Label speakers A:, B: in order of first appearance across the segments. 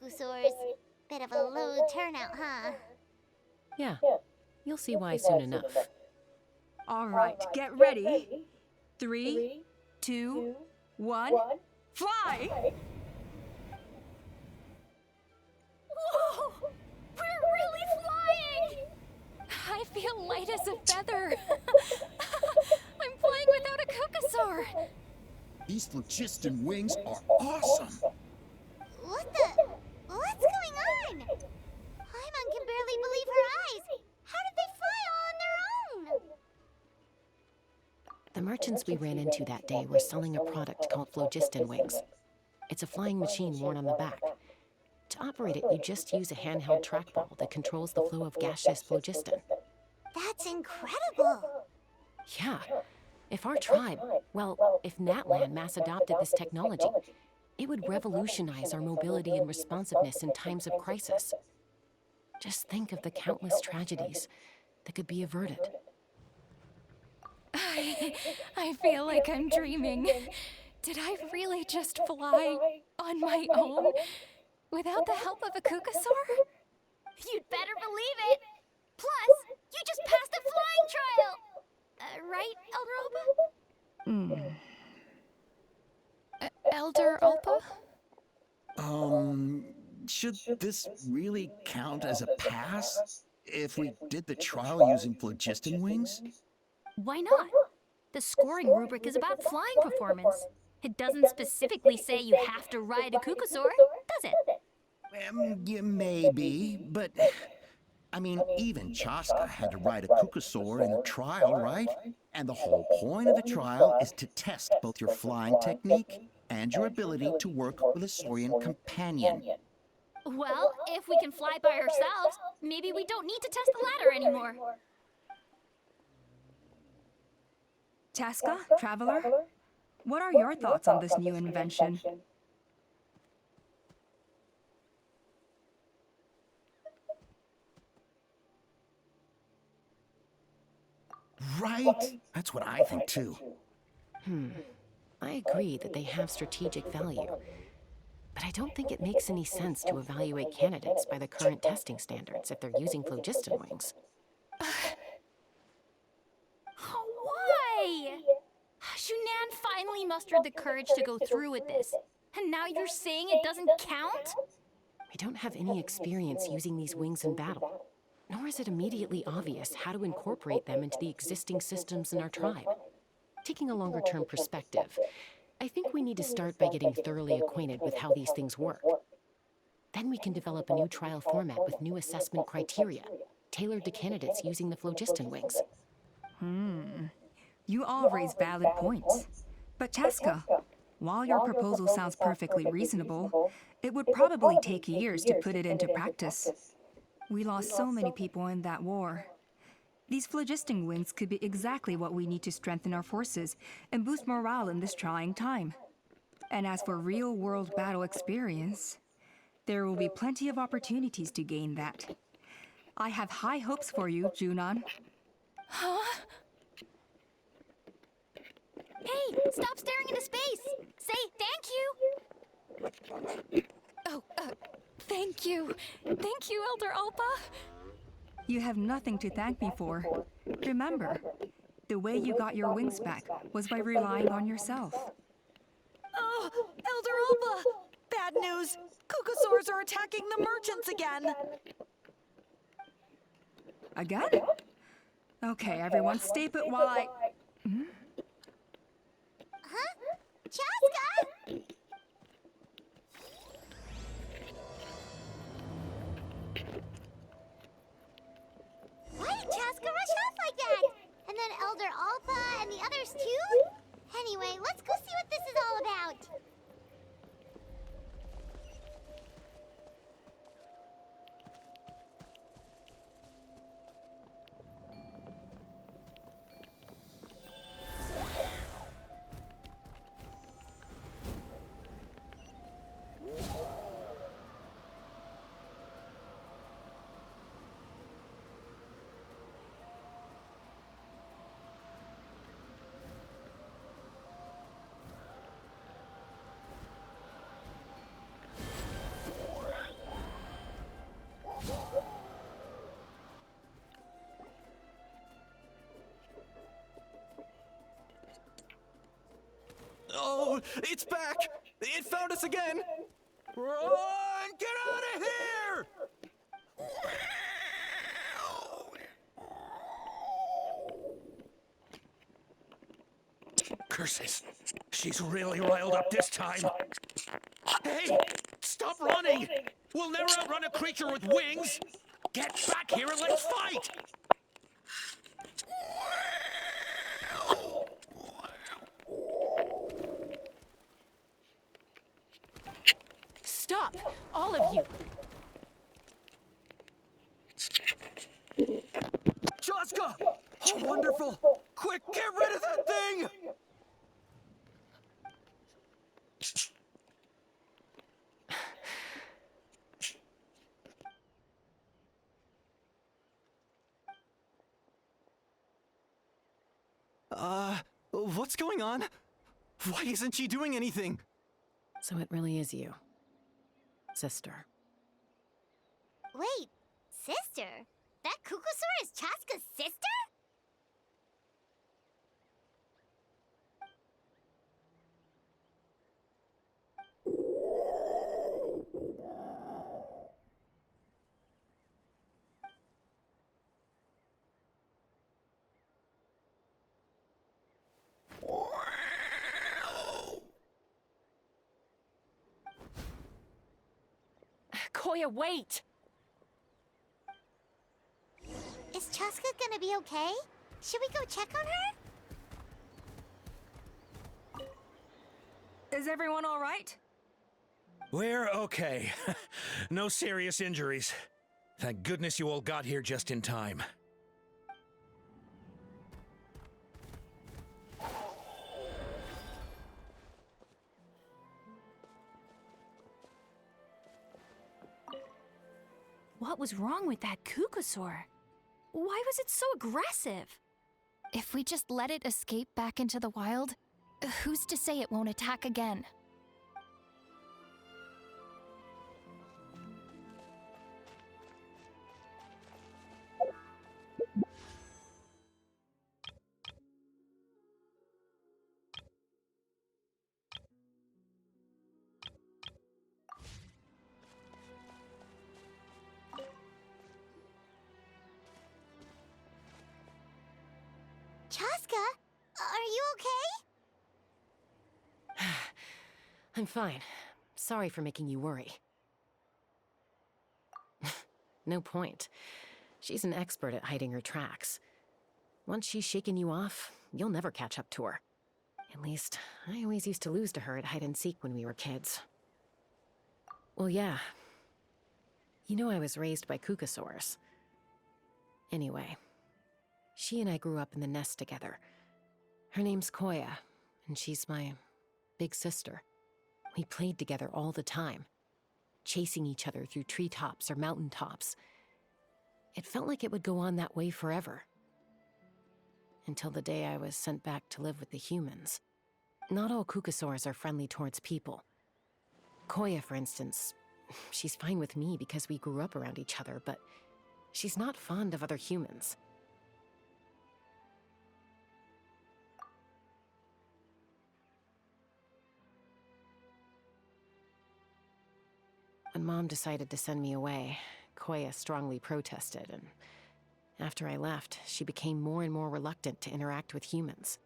A: Kukusaurs. Bit of a low turnout, huh?
B: Yeah, you'll see why soon enough.
C: All right, get ready. 3, 2, 1, fly!
D: Whoa! We're really flying! I feel light as a feather. I'm flying without a Kukusaur.
E: These phlogiston wings are awesome!
A: What's going on? Paimon can barely believe her eyes. How did they fly all on their own?
B: The merchants we ran into that day were selling a product called phlogiston wings. It's a flying machine worn on the back. To operate it, you just use a handheld trackball that controls the flow of gaseous phlogiston.
A: That's incredible.
B: Yeah. If our tribe, if Natlan mass adopted this technology, it would revolutionize our mobility and responsiveness in times of crisis. Just think of the countless tragedies that could be averted.
D: I feel like I'm dreaming. Did I really just fly on my own without the help of a Kukusaur?
A: You'd better believe it. Plus, you just passed the flying trial. Right, Elder Alba?
D: Elder Alpa?
E: Should this really count as a pass? If we did the trial using phlogiston wings?
D: Why not? The scoring rubric is about flying performance. It doesn't specifically say you have to ride a Kukusaur, does it?
E: Yeah, maybe, but... I mean, even Chaska had to ride a Kukusaur in a trial, right? And the whole point of the trial is to test both your flying technique and your ability to work with a Saurian companion.
D: Well, if we can fly by ourselves, maybe we don't need to test the ladder anymore.
C: Chaska, Traveler, what are your thoughts on this new invention?
E: Right? That's what I think too.
B: I agree that they have strategic value, but I don't think it makes any sense to evaluate candidates by the current testing standards if they're using phlogiston wings.
D: Why? Shunan finally mustered the courage to go through with this, and now you're saying it doesn't count?
B: We don't have any experience using these wings in battle, nor is it immediately obvious how to incorporate them into the existing systems in our tribe. Taking a longer-term perspective, I think we need to start by getting thoroughly acquainted with how these things work. Then we can develop a new trial format with new assessment criteria, tailored to candidates using the phlogiston wings.
C: You all raise valid points. But Chaska, while your proposal sounds perfectly reasonable, it would probably take years to put it into practice. We lost so many people in that war. These phlogiston wings could be exactly what we need to strengthen our forces and boost morale in this trying time. And as for real-world battle experience, there will be plenty of opportunities to gain that. I have high hopes for you, Junon.
D: Huh? Hey, stop staring into space! Say thank you! Oh, thank you. Thank you, Elder Alpa.
C: You have nothing to thank me for. Remember, the way you got your wings back was by relying on yourself.
F: Oh, Elder Alpa! Bad news! Kukusaurs are attacking the merchants again!
C: Again? Okay, everyone, stay put while I...
A: Huh? Chaska? Why did Chaska rush off like that? And then Elder Alpha and the others too? Anyway, let's go see what this is all about.
G: no! It's back! It found us again! Run! Get out of here! Curses! She's really riled up this time. Hey! Stop running! We'll never outrun a creature with wings! Get back here and let's fight!
B: Stop! All of you!
G: Chaska! Oh, wonderful! Quick, get rid of that thing! What's going on? Why isn't she doing anything?
B: So it really is you, sister.
A: Wait, sister? That Kukusaur is Chaska's sister?
B: Koya, wait!
A: Is Chaska gonna be okay? Should we go check on her?
C: Is everyone all right?
G: We're okay. No serious injuries. Thank goodness you all got here just in time.
D: What was wrong with that Kukusaur? Why was it so aggressive? If we just let it escape back into the wild, who's to say it won't attack again?
A: Chaska, are you okay?
B: I'm fine. Sorry for making you worry. No point. She's an expert at hiding her tracks. Once she's shaken you off, you'll never catch up to her. At least, I always used to lose to her at hide-and-seek when we were kids. Well, yeah. You know I was raised by Kukusaurs. Anyway, she and I grew up in the nest together. Her name's Koya, and she's my big sister. We played together all the time, chasing each other through treetops or mountaintops. It felt like it would go on that way forever. Until the day I was sent back to live with the humans. Not all Kukusaurs are friendly towards people. Koya, for instance, she's fine with me because we grew up around each other, but she's not fond of other humans. When Mom decided to send me away, Koya strongly protested, and after I left, she became more and more reluctant to interact with humans.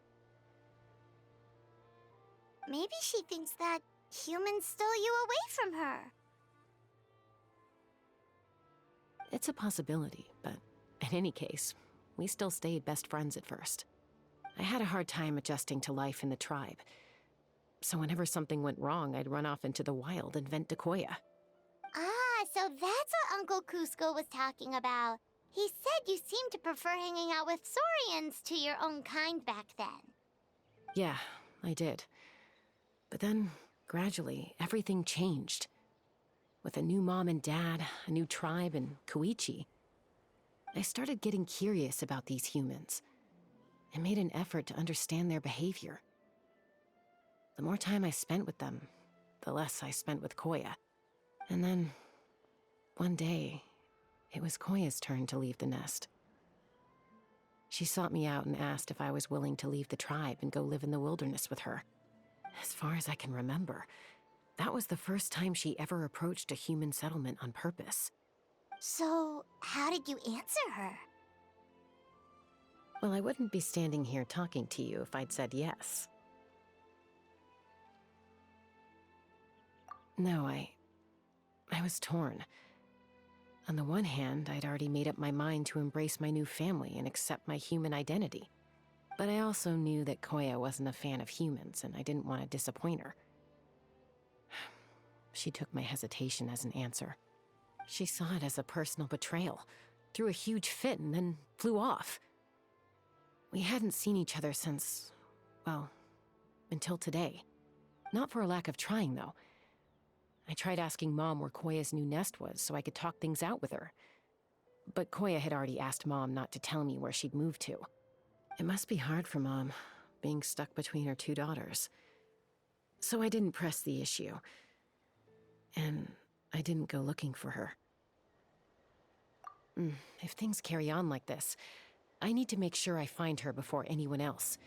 A: Maybe she thinks that humans stole you away from her.
B: It's a possibility, but in any case, we still stayed best friends at first. I had a hard time adjusting to life in the tribe, so whenever something went wrong, I'd run off into the wild and vent to Koya.
A: Ah, so that's what Uncle Cusco was talking about. He said you seemed to prefer hanging out with Saurians to your own kind back then.
B: Yeah, I did. But then, gradually, everything changed. With a new mom and dad, a new tribe, and Koichi, I started getting curious about these humans, and made an effort to understand their behavior. The more time I spent with them, the less I spent with Koya. And then, one day, it was Koya's turn to leave the nest. She sought me out and asked if I was willing to leave the tribe and go live in the wilderness with her. As far as I can remember, that was the first time she ever approached a human settlement on purpose.
A: So, how did you answer her?
B: Well, I wouldn't be standing here talking to you if I'd said yes. No, I was torn. On the one hand, I'd already made up my mind to embrace my new family and accept my human identity. But I also knew that Koya wasn't a fan of humans, and I didn't want to disappoint her. She took my hesitation as an answer. She saw it as a personal betrayal, threw a huge fit, and then flew off. We hadn't seen each other since, well, until today. Not for a lack of trying, though. I tried asking Mom where Koya's new nest was so I could talk things out with her. But Koya had already asked Mom not to tell me where she'd moved to. It must be hard for Mom, being stuck between her two daughters. So I didn't press the issue. And I didn't go looking for her. If things carry on like this, I need to make sure I find her before anyone else,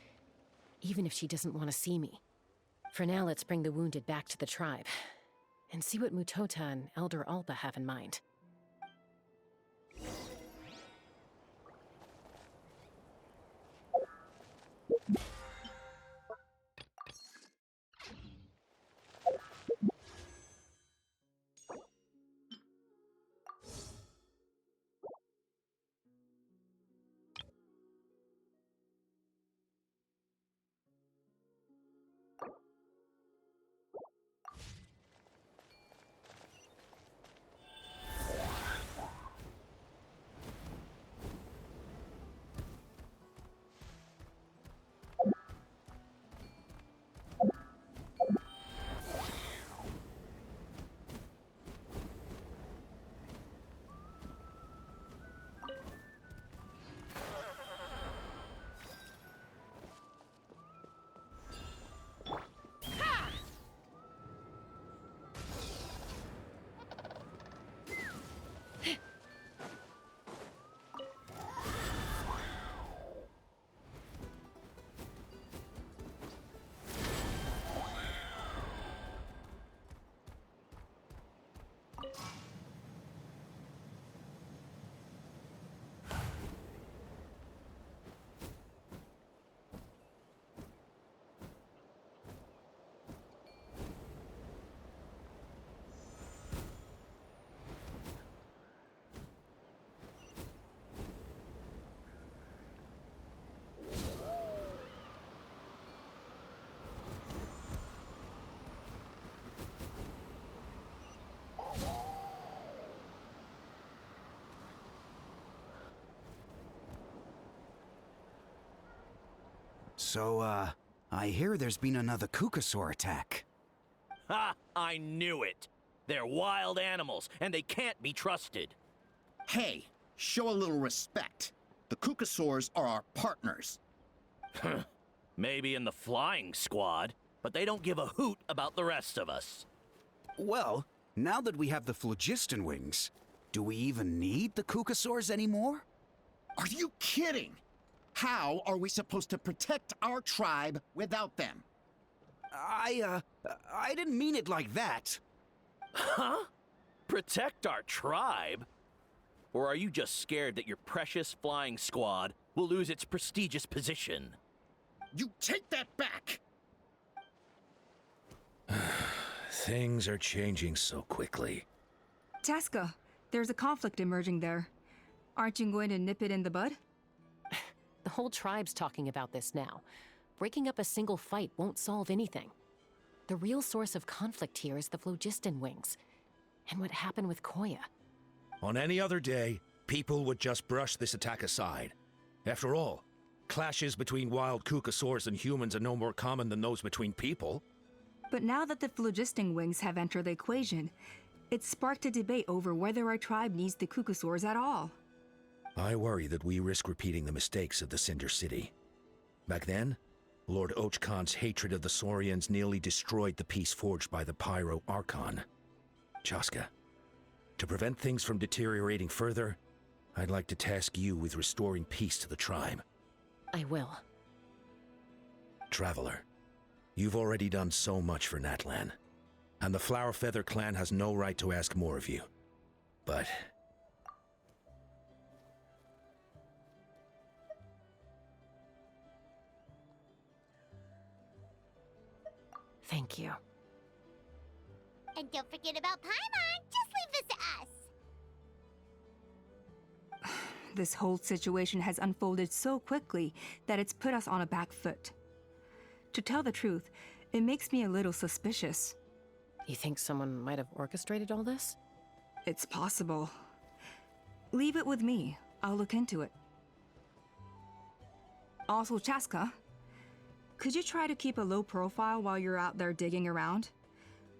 B: even if she doesn't want to see me. For now, let's bring the wounded back to the tribe, and see what Mutota and Elder Alba have in mind.
H: So, I hear there's been another Kukasaur attack.
G: Ha! I knew it! They're wild animals, and they can't be trusted.
E: Hey, show a little respect. The Kukasaurs are our partners.
G: Maybe in the flying squad, but they don't give a hoot about the rest of us.
H: Well, now that we have the phlogiston wings, do we even need the Kukasaurs anymore?
E: Are you kidding? How are we supposed to protect our tribe without them?
H: I didn't mean it like that.
G: Huh? Protect our tribe? Or are you just scared that your precious flying squad will lose its prestigious position?
E: You take that back!
G: Things are changing so quickly.
C: Chaska, there's a conflict emerging there. Aren't you going to nip it in the bud?
B: The whole tribe's talking about this now. Breaking up a single fight won't solve anything. The real source of conflict here is the phlogiston wings, and what happened with Koya.
G: On any other day, people would just brush this attack aside. After all, clashes between wild Kukasaurs and humans are no more common than those between people.
C: But now that the phlogiston wings have entered the equation, it's sparked a debate over whether our tribe needs the Kukasaurs at all.
G: I worry that we risk repeating the mistakes of the Cinder City. Back then, Lord Ochkan's hatred of the Saurians nearly destroyed the peace forged by the Pyro Archon. Chaska, to prevent things from deteriorating further, I'd like to task you with restoring peace to the tribe.
B: I will.
G: Traveler, You've already done so much for Natlan, and the Flower Feather clan has no right to ask more of you. But
B: Thank you.
A: And don't forget about Paimon. Just leave this to us.
C: This whole situation has unfolded so quickly that it's put us on a back foot. To tell the truth, it makes me a little suspicious.
B: You think someone might have orchestrated all this?
C: It's possible. Leave it with me. I'll look into it. Also, Chaska, could you try to keep a low profile while you're out there digging around?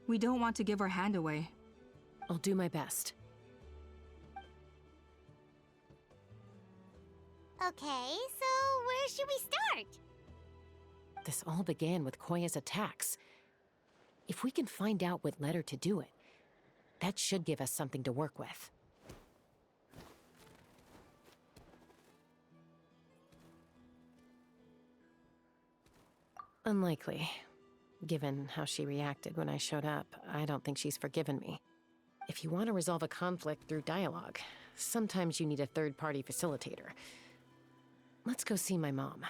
C: We don't want to give our hand away.
B: I'll do my best.
A: Okay, so where should we start?
B: This all began with Koya's attacks. If we can find out what led her to do it, that should give us something to work with. Unlikely. Given how she reacted when I showed up, I don't think she's forgiven me. If you want to resolve a conflict through dialogue, sometimes you need a third-party facilitator. Let's go see my mom.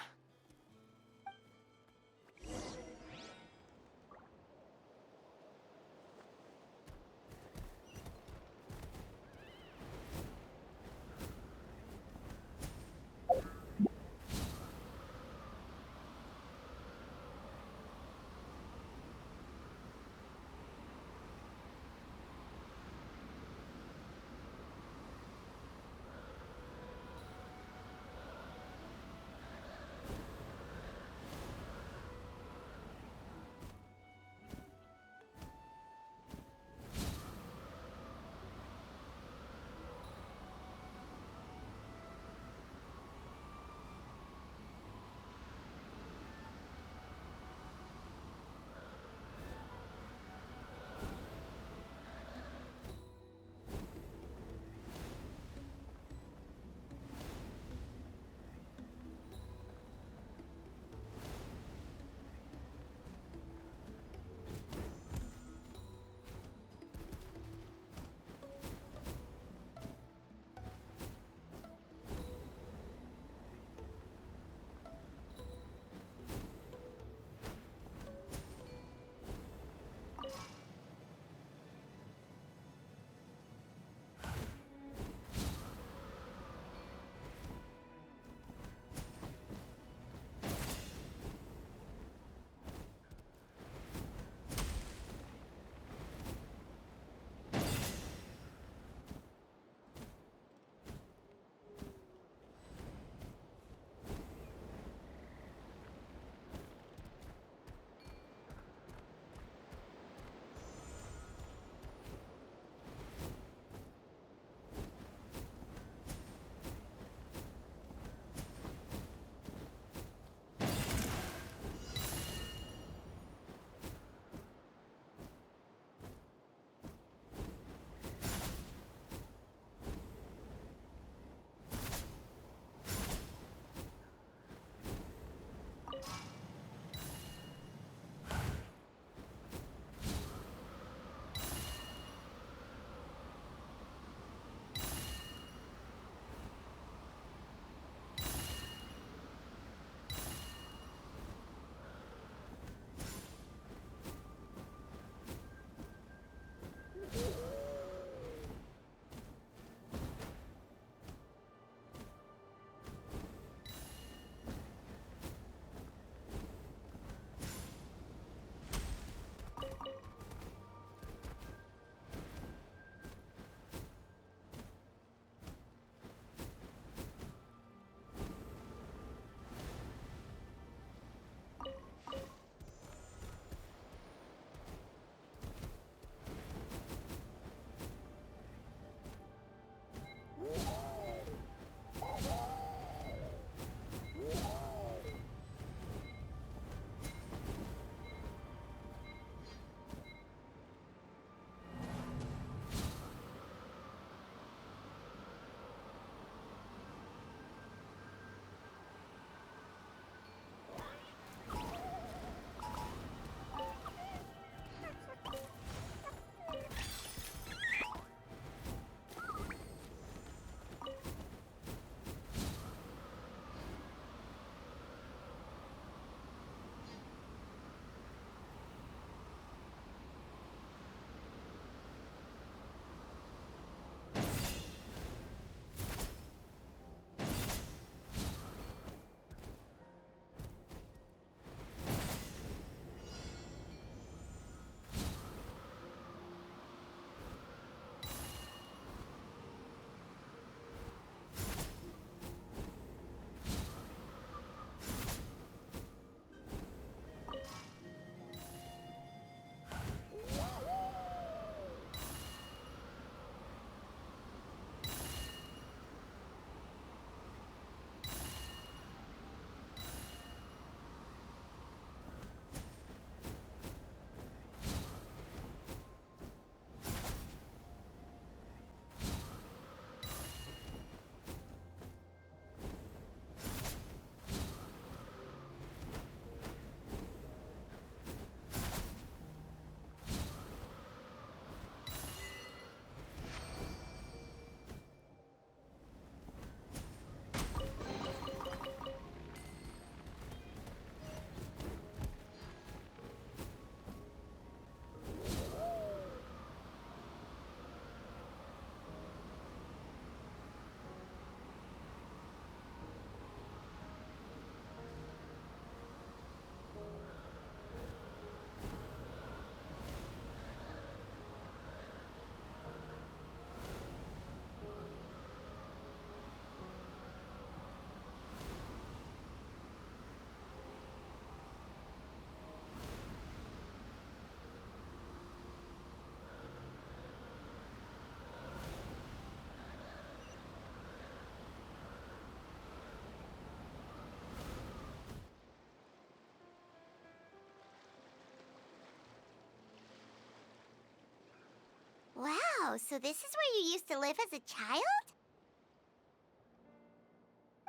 A: Wow, so this is where you used to live as a child?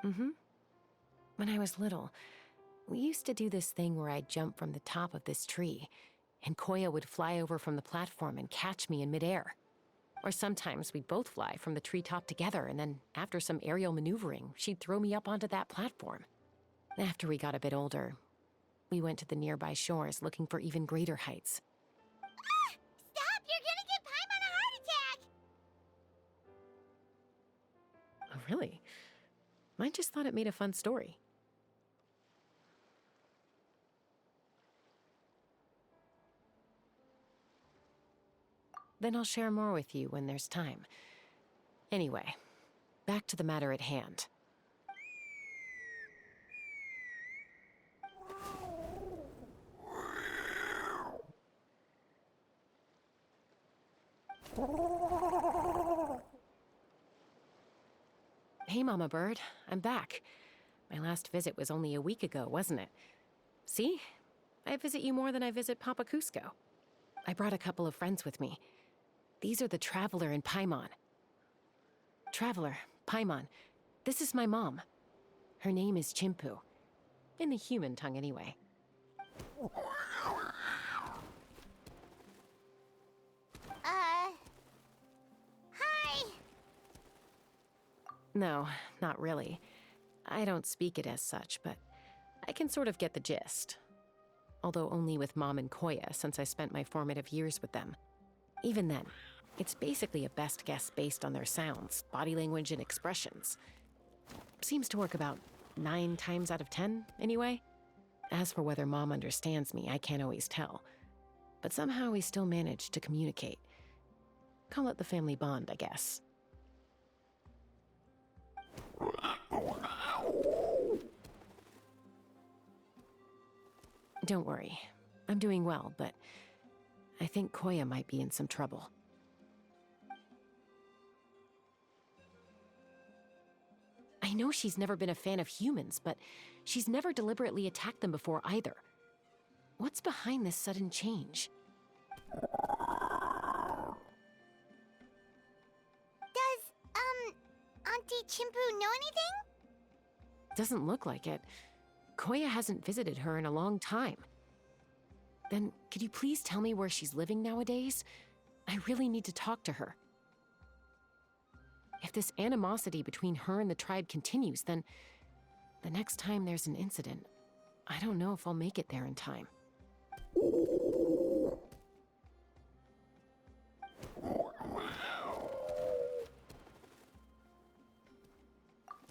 B: Mm-hmm. When I was little, we used to do this thing where I'd jump from the top of this tree, and Koya would fly over from the platform and catch me in midair. Or sometimes we'd both fly from the treetop together, and then after some aerial maneuvering, she'd throw me up onto that platform. After we got a bit older, we went to the nearby shores looking for even greater heights.
A: Ah! Stop! You're gonna give Paimon a heart attack!
B: Oh, really? I just thought it made a fun story. Then I'll share more with you when there's time. Anyway, back to the matter at hand. Hey, Mama Bird. I'm back. My last visit was only a week ago, wasn't it? See? I visit you more than I visit Papa Cusco. I brought a couple of friends with me. These are the Traveler and Paimon. Traveler, Paimon, this is my mom. Her name is Chimpu. In the human tongue, anyway.
A: Hi!
B: No, not really. I don't speak it as such, but I can sort of get the gist. Although only with Mom and Koya, since I spent my formative years with them. Even then, it's basically a best guess based on their sounds, body language, and expressions. Seems to work about 9 times out of 10, anyway. As for whether Mom understands me, I can't always tell. But somehow we still manage to communicate. Call it the family bond, I guess. Don't worry. I'm doing well, but I think Koya might be in some trouble. I know she's never been a fan of humans, but she's never deliberately attacked them before either. What's behind this sudden change?
A: Does, Auntie Chimpu know anything?
B: Doesn't look like it. Koya hasn't visited her in a long time. Then, could you please tell me where she's living nowadays? I really need to talk to her. If this animosity between her and the tribe continues, then the next time there's an incident, I don't know if I'll make it there in time.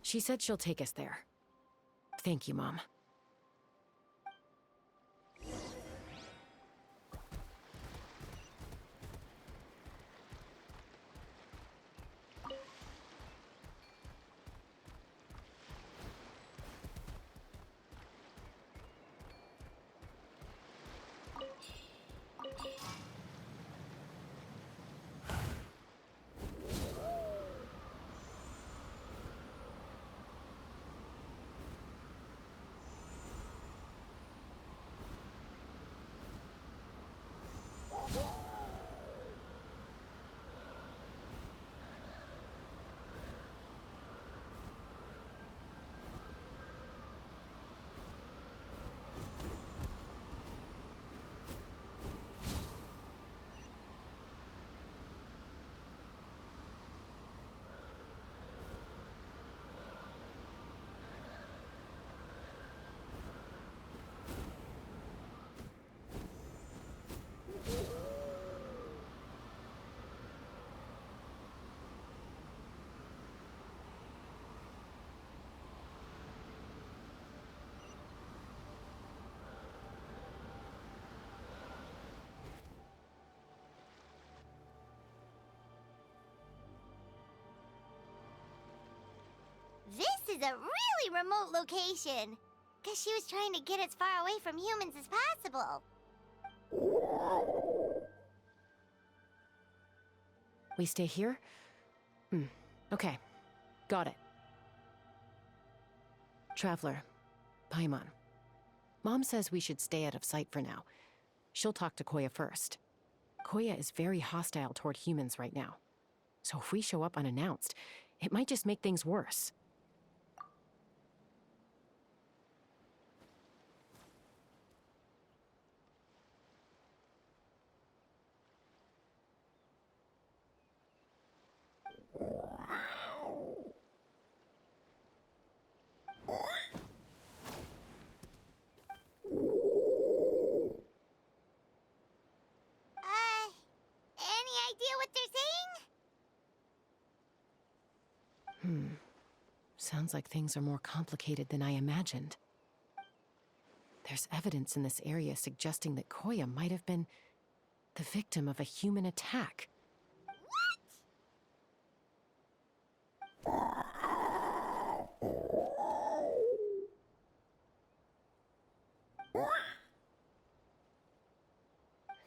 B: She said she'll take us there. Thank you, Mom.
A: This is a really remote location. Guess she was trying to get as far away from humans as possible.
B: We stay here? Okay. Got it. Traveler, Paimon. Mom says we should stay out of sight for now. She'll talk to Koya first. Koya is very hostile toward humans right now. So if we show up unannounced, it might just make things worse.
A: Any idea what they're saying?
B: Sounds like things are more complicated than I imagined. There's evidence in this area suggesting that Koya might have been the victim of a human attack.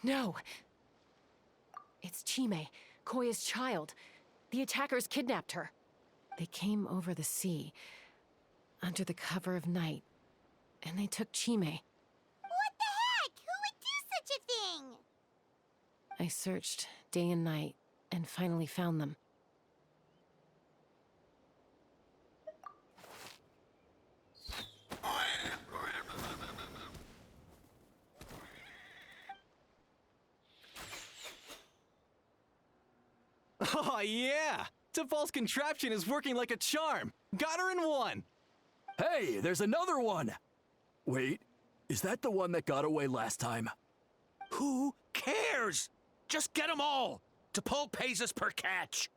B: No! It's Chime, Koya's child. The attackers kidnapped her. They came over the sea, under the cover of night, and they took Chime.
A: What the heck? Who would do such a thing?
B: I searched day and night, and finally found them.
I: Oh, yeah! T'Pol's contraption is working like a charm. Got her in one!
J: Hey, there's another one! Wait, is that the one that got away last time?
G: Who cares? Just get them all. T'Pol pays us per catch.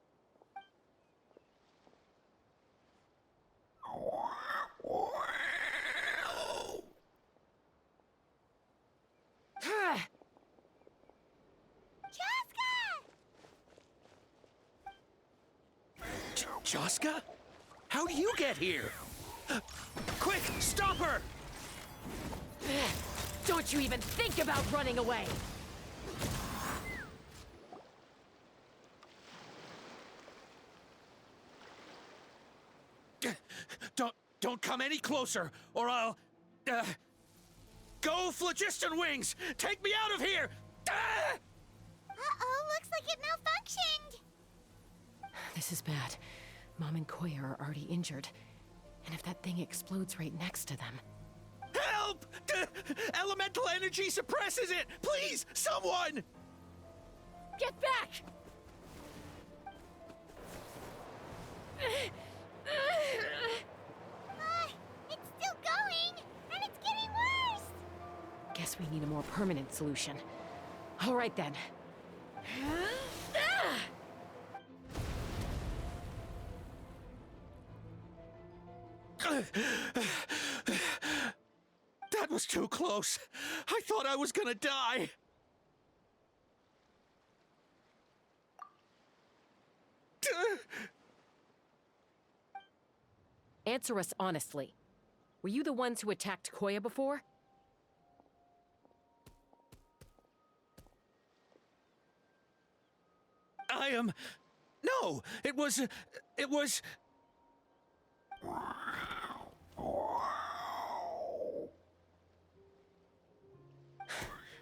G: Chaska? How'd you get here? Quick, stop her!
B: Don't you even think about running away!
G: Don't come any closer, or I'll... Go, Phlogiston Wings! Take me out of here!
A: Uh-oh, looks like it malfunctioned.
B: This is bad. Mom and Koya are already injured. And if that thing explodes right next to them...
G: Help! Elemental energy suppresses it! Please, someone!
B: Get back!
A: It's still going, and it's getting worse.
B: Guess we need a more permanent solution. All right then.
G: That was too close. I thought I was gonna die.
B: Answer us honestly. Were you the ones who attacked Koya before?
G: I am... No, it was...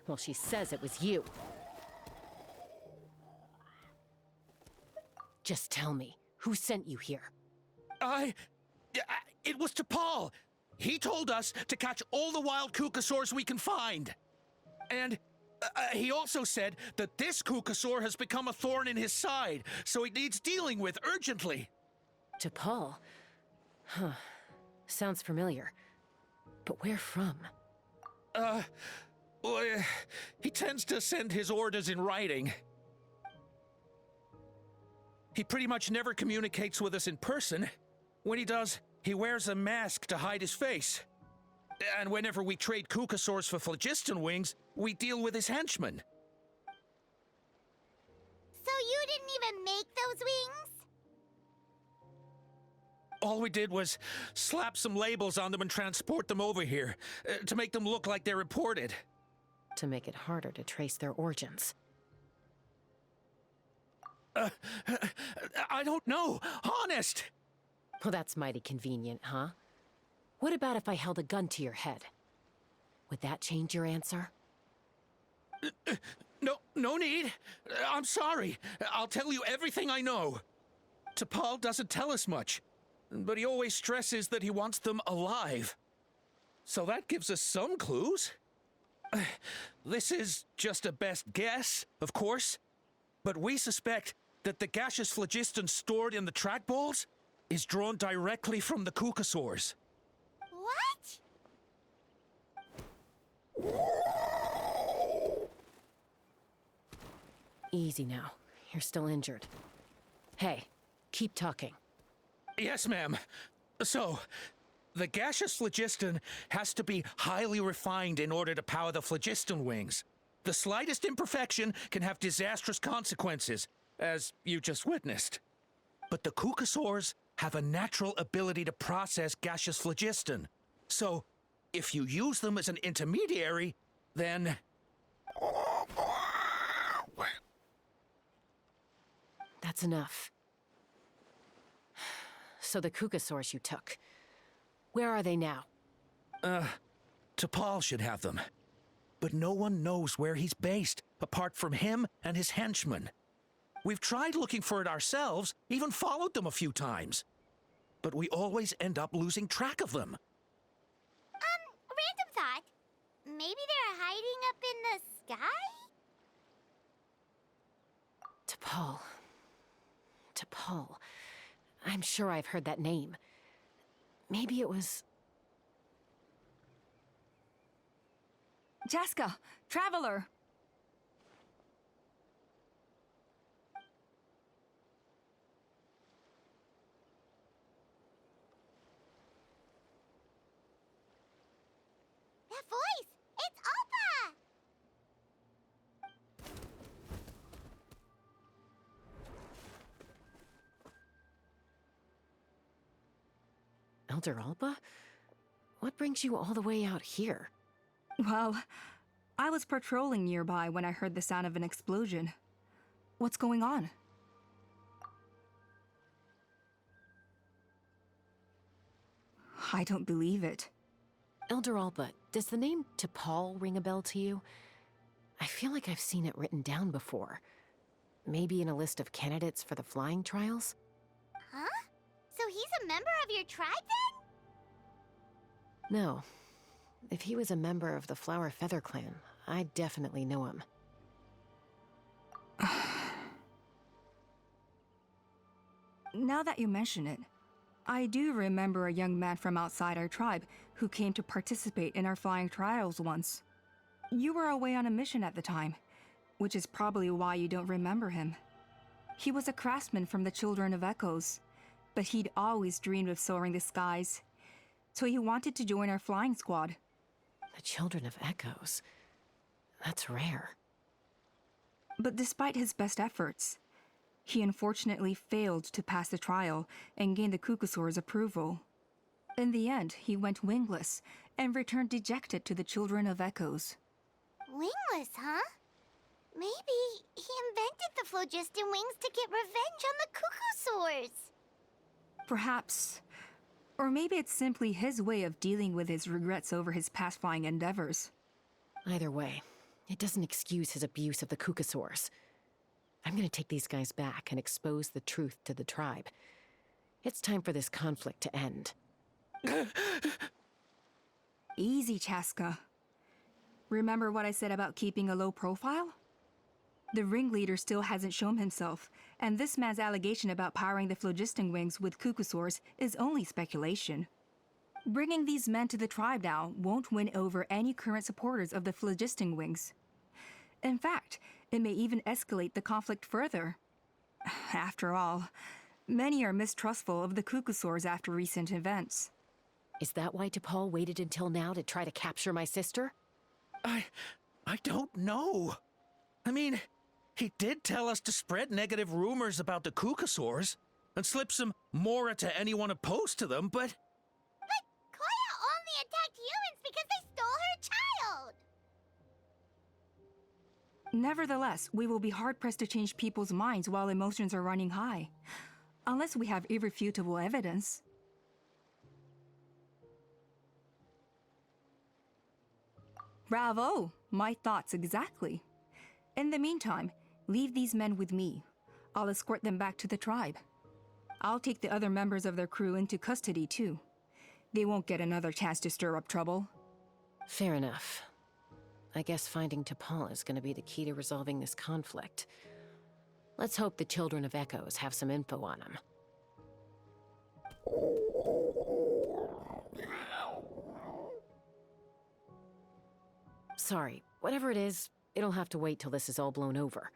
B: Well, she says it was you. Just tell me, who sent you here?
G: It was T'Pol. He told us to catch all the wild Kukasaurs we can find. And he also said that this Kukasaur has become a thorn in his side, so he needs dealing with urgently.
B: T'Pol? Huh. Sounds familiar. But where from?
G: Well, he tends to send his orders in writing. He pretty much never communicates with us in person. When he does, he wears a mask to hide his face. And whenever we trade Kukasaurs for Phlogiston Wings, we deal with his henchmen.
A: So you didn't even make those wings?
G: All we did was slap some labels on them and transport them over here, to make them look like they're imported.
B: To make it harder to trace their origins.
G: I don't know, honest!
B: Well, that's mighty convenient, huh? What about if I held a gun to your head? Would that change your answer?
G: No need. I'm sorry. I'll tell you everything I know. T'Pol doesn't tell us much, but he always stresses that he wants them alive. So that gives us some clues. This is just a best guess, of course, but we suspect that the gaseous phlogiston stored in the trackballs is drawn directly from the Kukasaurs.
A: What?
B: Easy now. You're still injured. Hey, keep talking.
G: Yes, ma'am. So, the gaseous phlogiston has to be highly refined in order to power the phlogiston wings. The slightest imperfection can have disastrous consequences, as you just witnessed. But the Kukasaurs have a natural ability to process gaseous phlogiston. So, if you use them as an intermediary, then...
B: That's enough. So the Kukasaurs you took, where are they now?
G: T'Pol should have them. But no one knows where he's based, apart from him and his henchmen. We've tried looking for it ourselves, even followed them a few times. But we always end up losing track of them.
A: Random thought. Maybe they're hiding up in the sky?
B: T'Pol. T'Pol. I'm sure I've heard that name. Maybe it was...
C: Chaska, Traveler!
A: That voice! It's Alpa!
B: Elder Alba? What brings you all the way out here?
C: Well, I was patrolling nearby when I heard the sound of an explosion. What's going on? I don't believe it.
B: Elder Alba, does the name T'Pol ring a bell to you? I feel like I've seen it written down before. Maybe in a list of candidates for the flying trials?
A: Huh? So he's a member of your tribe then?
B: No. If he was a member of the Flower Feather clan, I'd definitely know him.
C: Now that you mention it, I do remember a young man from outside our tribe who came to participate in our flying trials once. You were away on a mission at the time, which is probably why you don't remember him. He was a craftsman from the Children of Echoes, but he'd always dreamed of soaring the skies, so he wanted to join our flying squad.
B: The Children of Echoes? That's rare.
C: But despite his best efforts, he unfortunately failed to pass the trial and gain the Kukasaur's approval. In the end, he went wingless and returned dejected to the Children of Echoes.
A: Wingless, huh? Maybe he invented the phlogiston wings to get revenge on the Kukasaurs.
C: Perhaps. Or maybe it's simply his way of dealing with his regrets over his past flying endeavors.
B: Either way, it doesn't excuse his abuse of the Kukasaurs. I'm gonna take these guys back and expose the truth to the tribe. It's time for this conflict to end.
C: Easy, Chaska. Remember what I said about keeping a low profile? The ringleader still hasn't shown himself, and this man's allegation about powering the phlogiston wings with Kukasaurs is only speculation. Bringing these men to the tribe now won't win over any current supporters of the phlogiston wings. In fact, it may even escalate the conflict further. After all, many are mistrustful of the Kukasaurs after recent events.
B: Is that why T'Pol waited until now to try to capture my sister?
G: I don't know. I mean, he did tell us to spread negative rumors about the Kukasaurs and slip some Mora to anyone opposed to them, but...
A: But Koya only attacked humans because they stole her child!
C: Nevertheless, we will be hard-pressed to change people's minds while emotions are running high. Unless we have irrefutable evidence. Bravo! My thoughts exactly. In the meantime, leave these men with me. I'll escort them back to the tribe. I'll take the other members of their crew into custody, too. They won't get another chance to stir up trouble.
B: Fair enough. I guess finding T'Pol is gonna be the key to resolving this conflict. Let's hope the Children of Echoes have some info on him. Sorry, whatever it is, it'll have to wait till this is all blown over.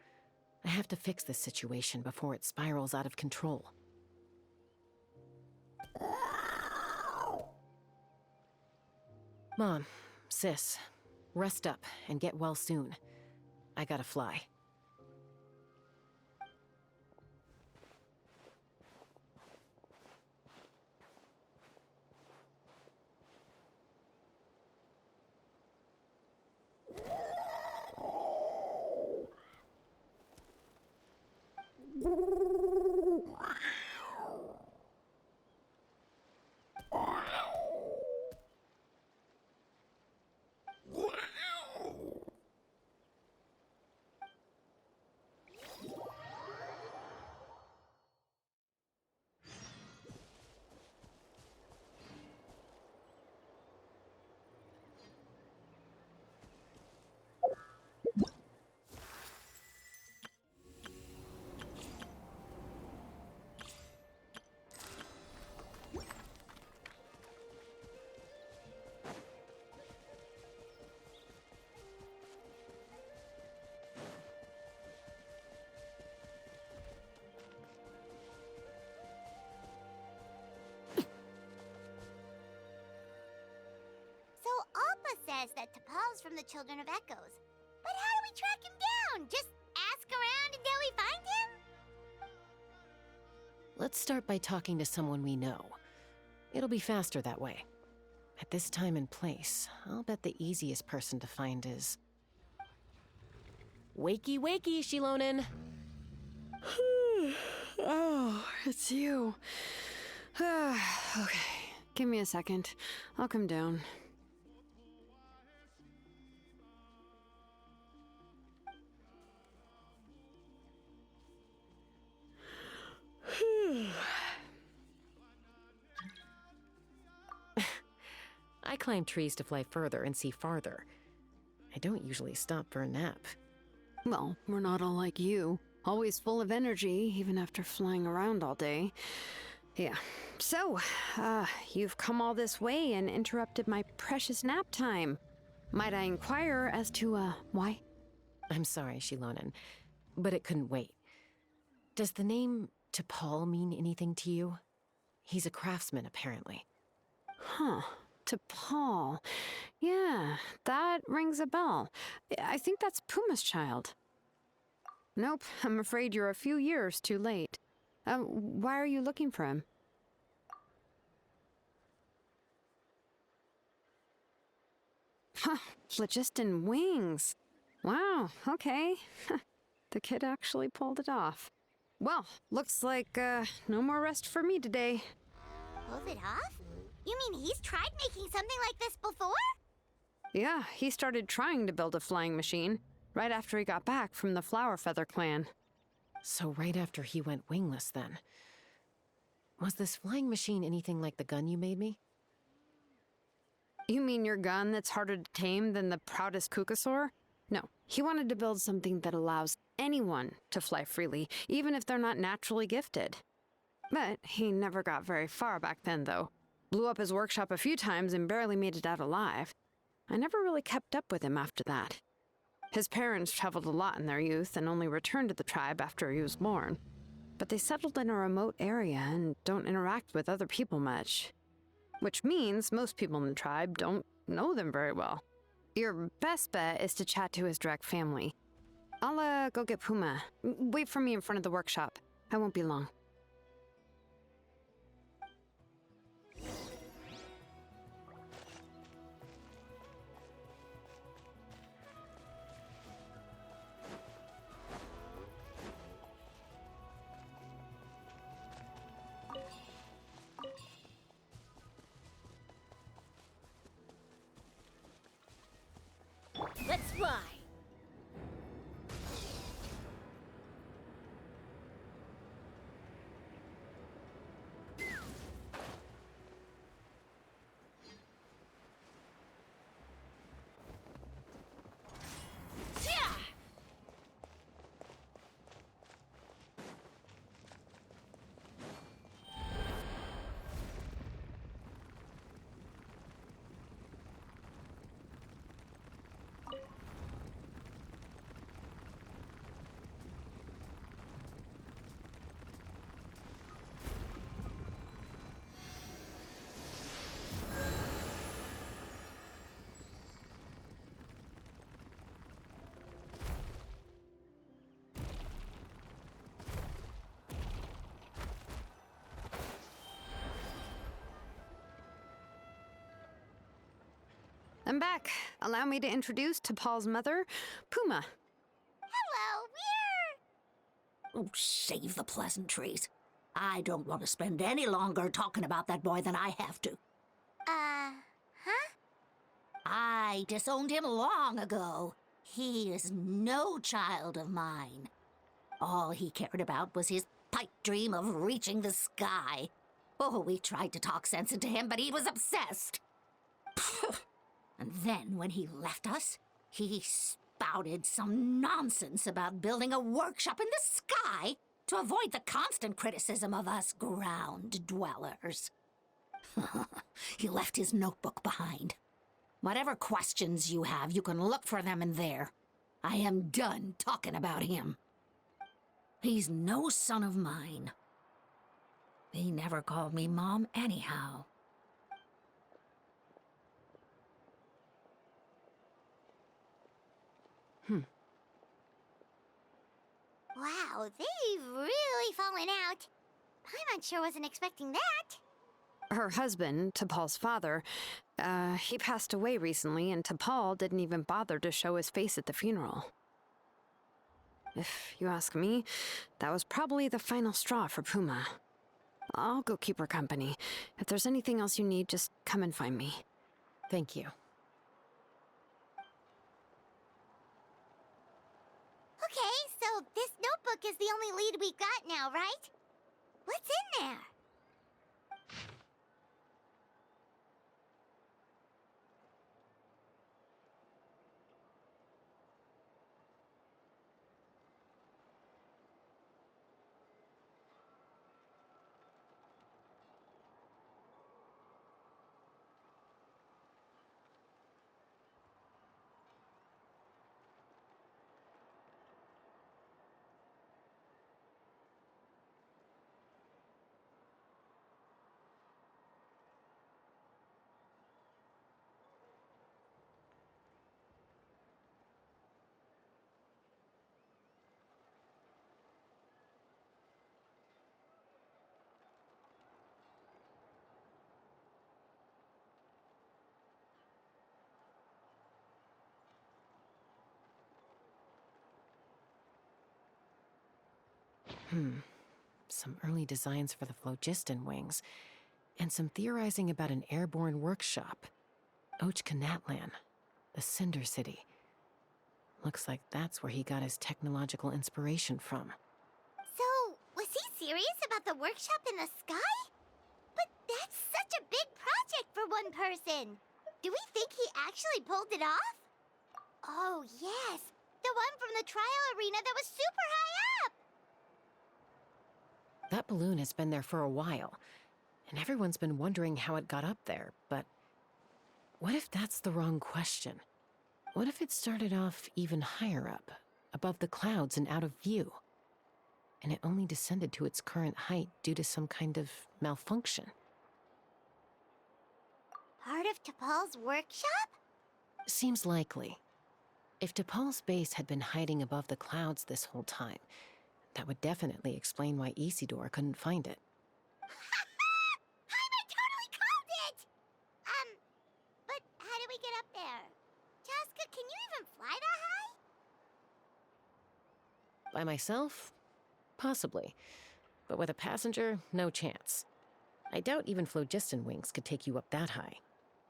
B: I have to fix this situation before it spirals out of control. Mom, Sis, rest up and get well soon. I gotta fly.
A: Says that T'Pol's from the Children of Echoes. But how do we track him down? Just ask around until we find him?
B: Let's start by talking to someone we know. It'll be faster that way. At this time and place, I'll bet the easiest person to find is... Wakey, wakey, Shilonen!
K: Oh, it's you. Okay, give me a second. I'll come down.
B: I climb trees to fly further and see farther. I don't usually stop for a nap.
K: Well, we're not all like you. Always full of energy, even after flying around all day. Yeah. So, you've come all this way and interrupted my precious nap time. Might I inquire as to, why?
B: I'm sorry, Shilonen, but it couldn't wait. Does the name T'Pol mean anything to you? He's a craftsman, apparently.
K: Huh. T'Pol. Yeah, that rings a bell. I think that's Puma's child. Nope, I'm afraid you're a few years too late. Why are you looking for him? Huh, phlogiston wings. Wow, okay. The kid actually pulled it off. Well, looks like, no more rest for me today.
A: Pulled it off? You mean he's tried making something like this before?
K: Yeah, he started trying to build a flying machine right after he got back from the Flower Feather clan.
B: So right after he went wingless, then. Was this flying machine anything like the gun you made me?
K: You mean your gun that's harder to tame than the proudest Kukasaur? No, he wanted to build something that allows anyone to fly freely, even if they're not naturally gifted. But he never got very far back then, though. Blew up his workshop a few times and barely made it out alive. I never really kept up with him after that. His parents traveled a lot in their youth and only returned to the tribe after he was born. But they settled in a remote area and don't interact with other people much. Which means most people in the tribe don't know them very well. Your best bet is to chat to his direct family. I'll, go get Puma. Wait for me in front of the workshop. I won't be long.
A: Let's fly.
K: I'm back. Allow me to introduce to Paul's mother, Puma.
A: Hello, we're...
L: Oh, save the pleasantries. I don't want to spend any longer talking about that boy than I have to.
A: Huh?
L: I disowned him long ago. He is no child of mine. All he cared about was his pipe dream of reaching the sky. Oh, we tried to talk sense into him, but he was obsessed. And then when he left us, he spouted some nonsense about building a workshop in the sky to avoid the constant criticism of us ground dwellers. He left his notebook behind. Whatever questions you have, you can look for them in there. I am done talking about him. He's no son of mine. He never called me Mom anyhow.
A: Wow, they've really fallen out. Paimon sure wasn't expecting that.
K: Her husband, T'Pol's father, he passed away recently, and T'Pol didn't even bother to show his face at the funeral. If you ask me, that was probably the final straw for Puma. I'll go keep her company. If there's anything else you need, just come and find me.
B: Thank you.
A: Okay, so this notebook is the only lead we've got now, right? What's in there?
B: Some early designs for the phlogiston wings, and some theorizing about an airborne workshop. Ochkanatlan, the Cinder City. Looks like that's where he got his technological inspiration from.
A: So, was he serious about the workshop in the sky? But that's such a big project for one person. Do we think he actually pulled it off? Oh, yes. The one from the trial arena that was super high up.
B: That balloon has been there for a while, and everyone's been wondering how it got up there, but what if that's the wrong question? What if it started off even higher up, above the clouds and out of view, and it only descended to its current height due to some kind of malfunction?
A: Part of T'Pol's workshop?
B: Seems likely. If T'Pol's base had been hiding above the clouds this whole time, that would definitely explain why Isidore couldn't find it.
A: Paimon totally called it! But how do we get up there? Chaska, can you even fly that high?
B: By myself? Possibly. But with a passenger, no chance. I doubt even phlogiston wings could take you up that high.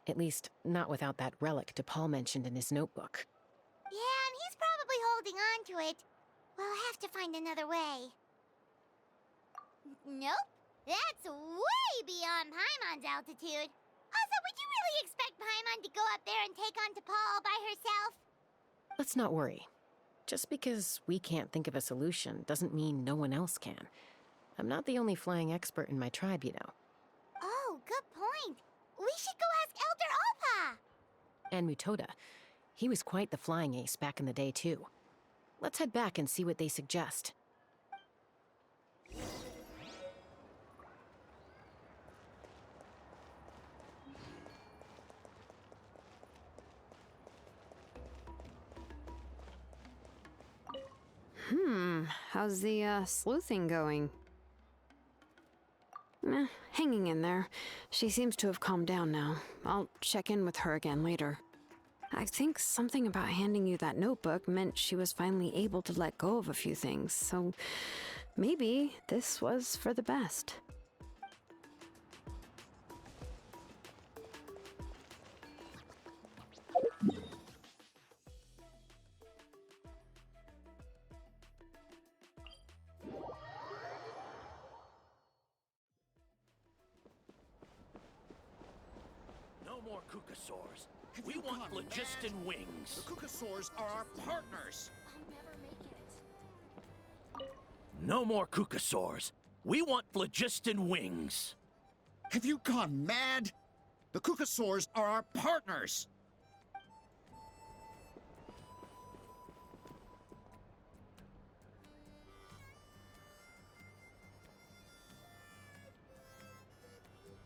B: At least, not without that relic T'Pol mentioned in his notebook.
A: Yeah, and he's probably holding on to it. We'll have to find another way. Nope. That's way beyond Paimon's altitude. Also, would you really expect Paimon to go up there and take on T'Pol by herself?
B: Let's not worry. Just because we can't think of a solution doesn't mean no one else can. I'm not the only flying expert in my tribe, you know.
A: Oh, good point. We should go ask Elder Alpa.
B: And Mutoda. He was quite the flying ace back in the day, too. Let's head back and see what they suggest.
K: How's the, sleuthing going? Hanging in there. She seems to have calmed down now. I'll check in with her again later. I think something about handing you that notebook meant she was finally able to let go of a few things, so maybe this was for the best.
J: No more Kukasaurs. We want phlogiston wings.
E: The Kukasaurs are our partners.
J: No more Kukasaurs. We want phlogiston wings.
E: Have you gone mad? The Kukasaurs are our partners.